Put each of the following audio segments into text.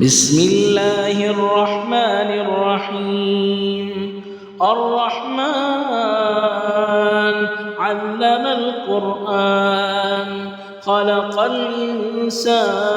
بسم الله الرحمن الرحيم. الرحمن علم القرآن خلق الإنسان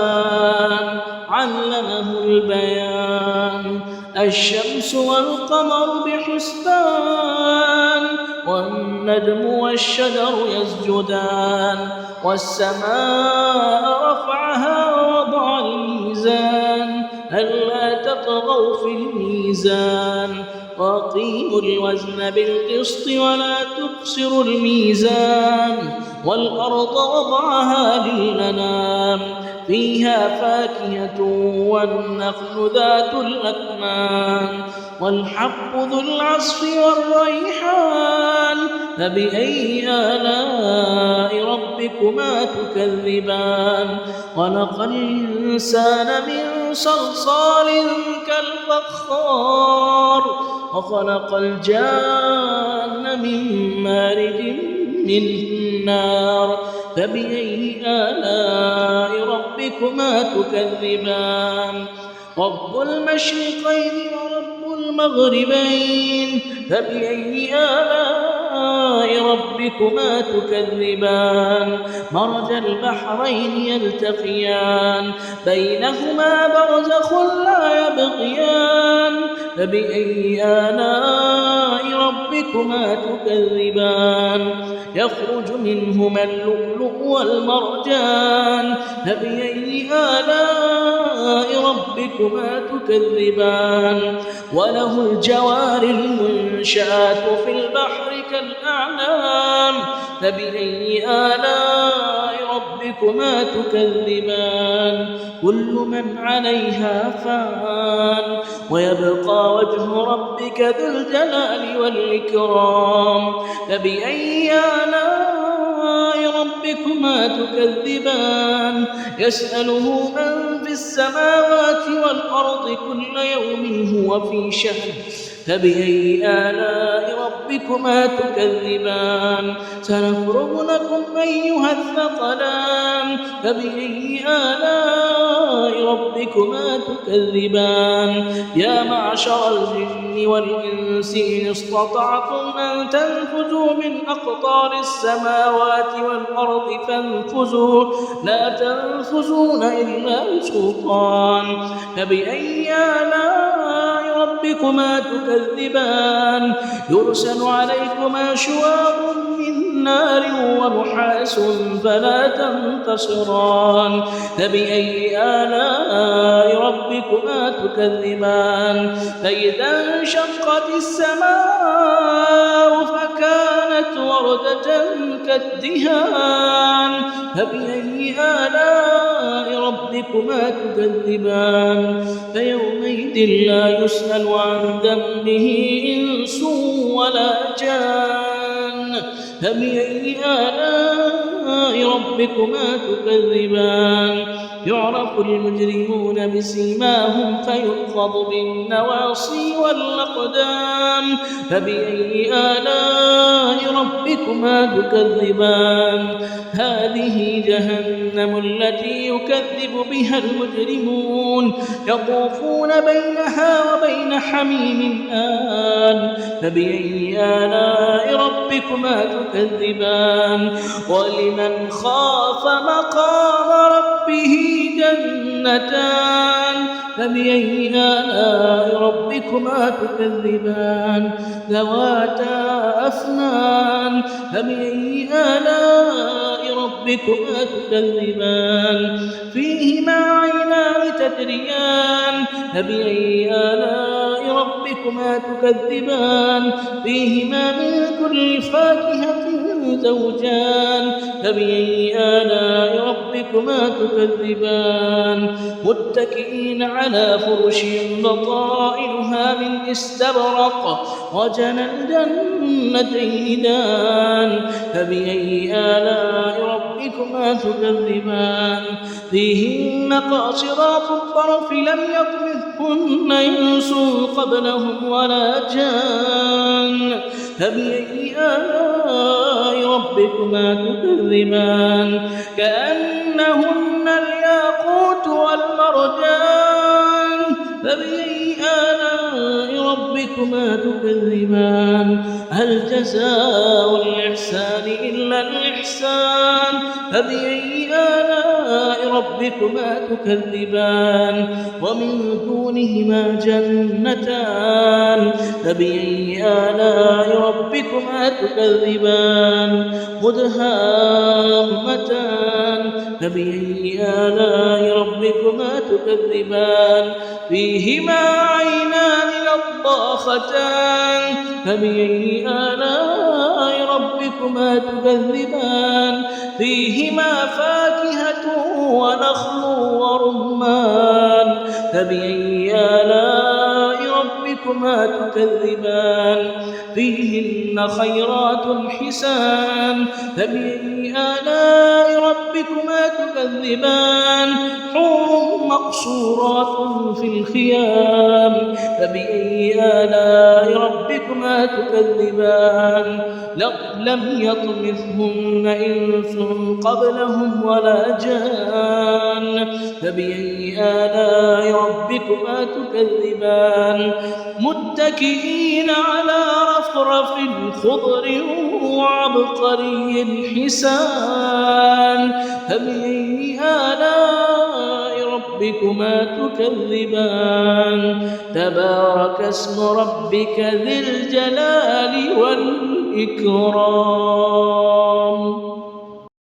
علمه البيان. الشمس والقمر بحسبان والنجم والشجر يسجدان والسماء رفعها ووضع الميزان ألا تطغوا في الميزان وأقيموا الوزن بالقسط ولا تخسروا الميزان والأرض وضعها للأنام فيها فاكهة والنخل ذات الأكمام والحب ذو العصف والريحان فبأي آلاء ربكما تكذبان. خلق الإنسان من صلصال كالفخار وخلق الجان من مارج من نار فبأي آلاء ربكما تكذبان. رب المشرقين ورب المغربين فبأي آلاء ربكما تكذبان. مرج البحرين يلتقيان بينهما برزخ لا يبغيان فبأي آلاء ربكما تكذبان. يخرج منهما اللؤلؤ والمرجان فبأي آلاء ربكما تكذبان. وله الجوار المنشآت في البحر كالأعلام فبأي آلاء ربكما تكذبان. كل من عليها فان ويبقى وجه ربك ذو الجلال والإكرام فبأي آلاء ربكما تكذبان. يسأله من في السماوات والأرض كل يوم هو في شأن فبأي آلاء ربكما تكذبان. سنفرغ لكم أيها الثقلان فبأي آلاء ربكما تكذبان. يا معشر الجن والإنس إن استطعتم أن تنفذوا من أقطار السماوات والأرض فانفذوا لا تنفذون إلا بسلطان فبأي آلاء ربكما تكذبان. يرسل عليكما شواظ من نار ونحاس فلا تنتصران فبأي آلاء ربكما تكذبان. فإذا انشقت السماء فكانت وردة كالدهان فبأي آلاء ربكما تكذبان. فيومئذ لا يسأل عن ذنبه إنس ولا جان فبأي آلاء ربكما تكذبان. يعرف المجرمون بسيماهم فيؤخذ بالنواصي والأقدام فبأي آلاء ربكما تكذبان. هذه جهنم التي يكذب بها المجرمون يطوفون بينها وبين حميم آن فبأي آلاء ربكما تكذبان. ولمن خاف مقام ربه جنتان فبأي آلاء ربكما تكذبان. ذواتا أفنان فبأي آلاء ربكما تكذبان. فيهما عينان تجريان فبأي آلاء ربكما تكذبان. فيهما من كل فاكهة زوجان فبأي آلاء ربكما تكذبان. متكئين على فرش بطائنها من استبرق وجنى الجنتين دان فبأي آلاء ربكما تكذبان. فيهن قاصرات الطرف لم يطمثهن إنس قبلهم ولا جان فبأي آلاء ربكما تكذبان. كأنهن الياقوت والمرجان فبأي آلاء ربكما تكذبان هل جزاء الإحسان إلا الإحسان فبأي آلاء ربكما تكذبان ومن دونهما جنتان فبأي آلاء ربكما تكذبان مدهامتان فبأي آلاء ربكما تكذبان فيهما عينان نضاختان فبأي آلاء ربكما تكذبان فيهما فاكهة ونخل ورمان فبأي آلاء ربكما تكذبان فيهن خيرات حسان فبأي آلاء ربكما تكذبان حور مقصورات في الخيام فبأي آلاء ربكما تكذبان لم يطمثهن إنس قبلهم ولا جان فبأي آلاء ربكما تكذبان متكئين على رفرف خضر وعبقري حسان فبأي آلاء ربكما تكذبان تبارك اسم ربك ذي الجلال والإكرام